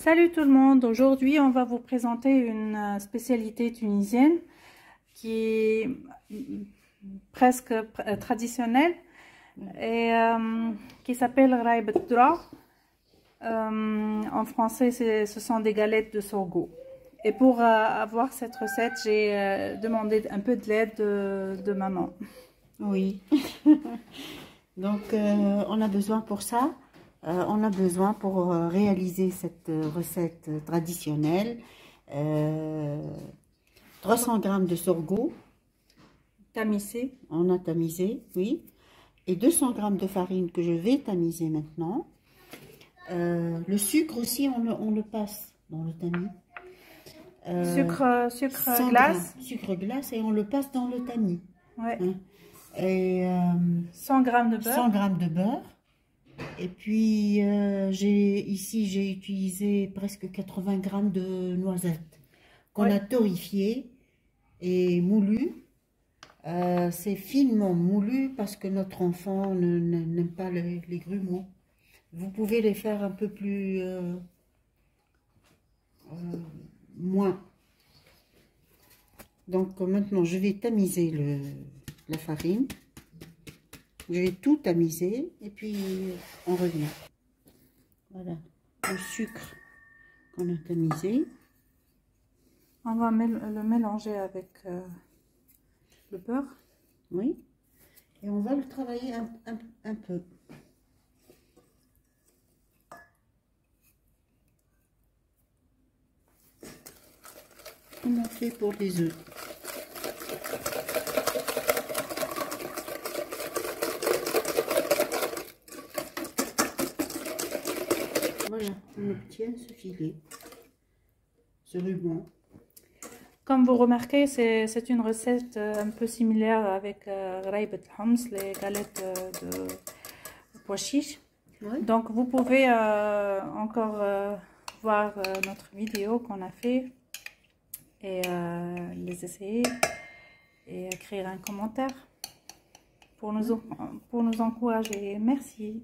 Salut tout le monde, aujourd'hui on va vous présenter une spécialité tunisienne qui est presque traditionnelle et qui s'appelle Raïb Dra. En français ce sont des galettes de sorgho. Et pour avoir cette recette, j'ai demandé un peu de l'aide de maman. Oui, donc on a besoin pour ça, on a besoin pour réaliser cette recette traditionnelle, 300 g de sorgho, Tamisé. on a tamisé, oui, et 200 g de farine que je vais tamiser maintenant. Le sucre aussi, on le passe dans le tamis. Sucre glace. Sucre glace et on le passe dans le tamis. Ouais. Hein. Et 100 g de beurre. 100 g de beurre. Et puis j'ai utilisé presque 80 g de noisettes qu'on a torréfiées et moulues. C'est finement moulu parce que notre enfant n'aime pas les grumeaux. Vous pouvez les faire un peu plus moins. Donc maintenant je vais tamiser la farine. Je vais tout tamiser et puis on revient. Voilà le sucre qu'on a tamisé. On va le mélanger avec le beurre. Oui. Et on va le travailler un peu. Comme on fait pour les œufs. Voilà, on obtient ce filet, ce ruban. Comme vous remarquez, c'est une recette un peu similaire avec Raïb al-Homs, les galettes de pois chiches. Ouais. Donc vous pouvez encore voir notre vidéo qu'on a fait et les essayer et écrire un commentaire pour nous encourager. Merci.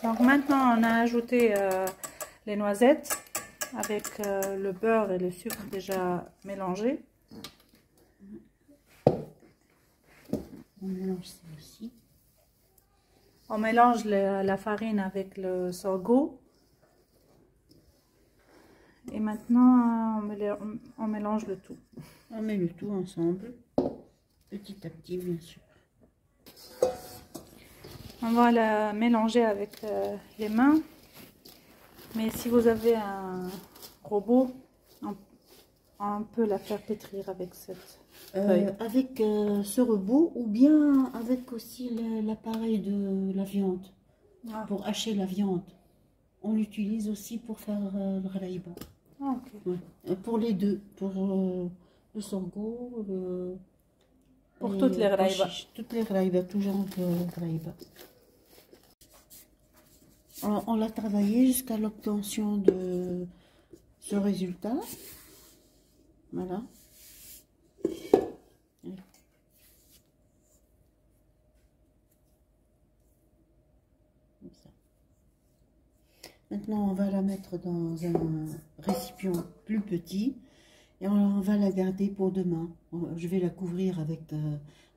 Donc maintenant on a ajouté les noisettes avec le beurre et le sucre déjà mélangés. On mélange ça aussi. On mélange la farine avec le sorgho. Et maintenant on mélange le tout. On met le tout ensemble, petit à petit bien sûr. On va la mélanger avec les mains. Mais si vous avez un robot, on peut la faire pétrir avec cette feuille. Avec ce robot ou bien avec aussi l'appareil de la viande. Ah. Pour hacher la viande. On l'utilise aussi pour faire le raïba. Ah, okay. Ouais. Pour les deux, pour le sorgho, pour toutes les raïba. Toutes les raïba, tout genre de raïba. On l'a travaillé jusqu'à l'obtention de ce résultat. Voilà. Comme ça. Maintenant, on va la mettre dans un récipient plus petit et on va la garder pour demain. Je vais la couvrir avec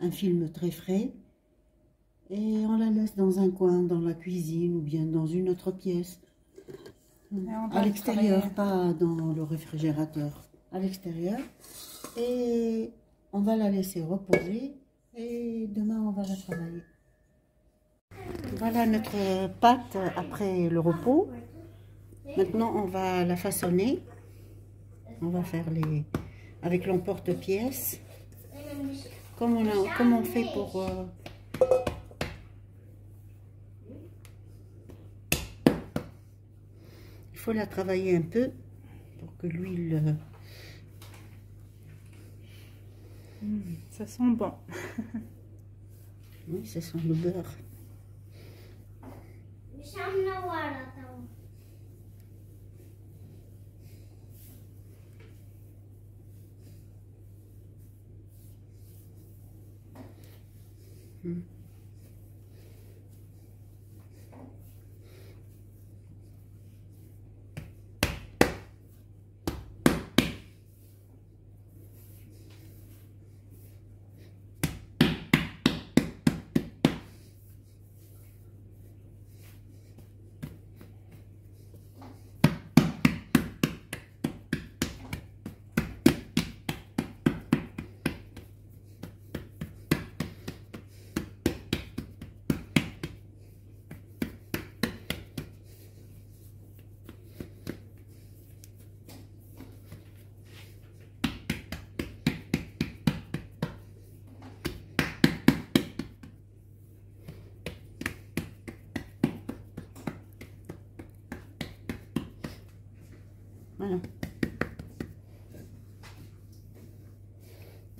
un film très frais et on la laisse dans un coin, dans la cuisine ou bien dans une autre pièce. À l'extérieur, pas dans le réfrigérateur. À l'extérieur. Et on va la laisser reposer et demain on va la travailler. Voilà notre pâte après le repos. Maintenant on va la façonner. On va faire avec l'emporte-pièce. Comme on fait pour... Il faut la travailler un peu pour que l'huile... Ça sent bon. Oui, ça sent le beurre. Voilà.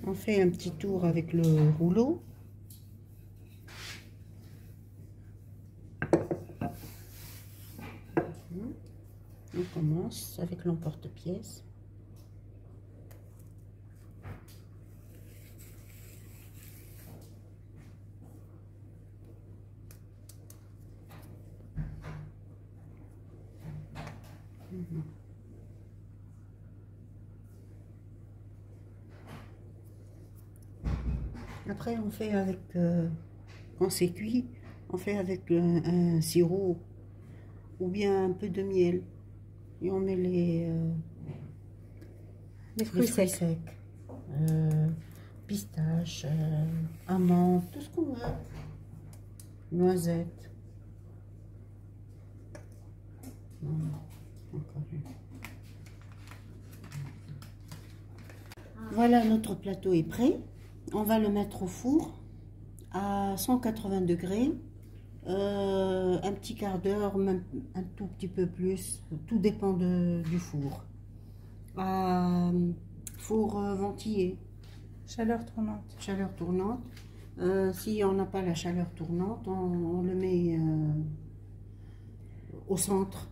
On fait un petit tour avec le rouleau. On commence avec l'emporte-pièce. Après, on fait avec, quand c'est cuit, on fait avec un sirop ou bien un peu de miel. Et on met les fruits secs. Pistaches, amandes, tout ce qu'on veut. Noisettes. Encore une. Voilà, notre plateau est prêt. On va le mettre au four à 180 degrés. Un petit quart d'heure, même un tout petit peu plus. Tout dépend du four. Four ventillé. Chaleur tournante. Chaleur tournante. Si on n'a pas la chaleur tournante, on le met au centre.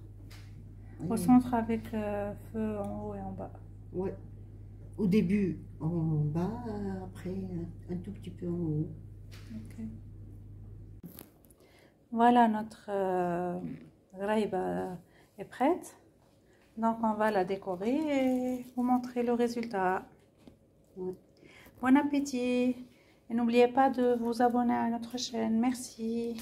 Au centre avec feu en haut et en bas. Ouais. Au début en bas, après un tout petit peu en haut. Okay. Voilà, notre graïba est prête. Donc on va la décorer et vous montrer le résultat. Ouais. Bon appétit et n'oubliez pas de vous abonner à notre chaîne. Merci.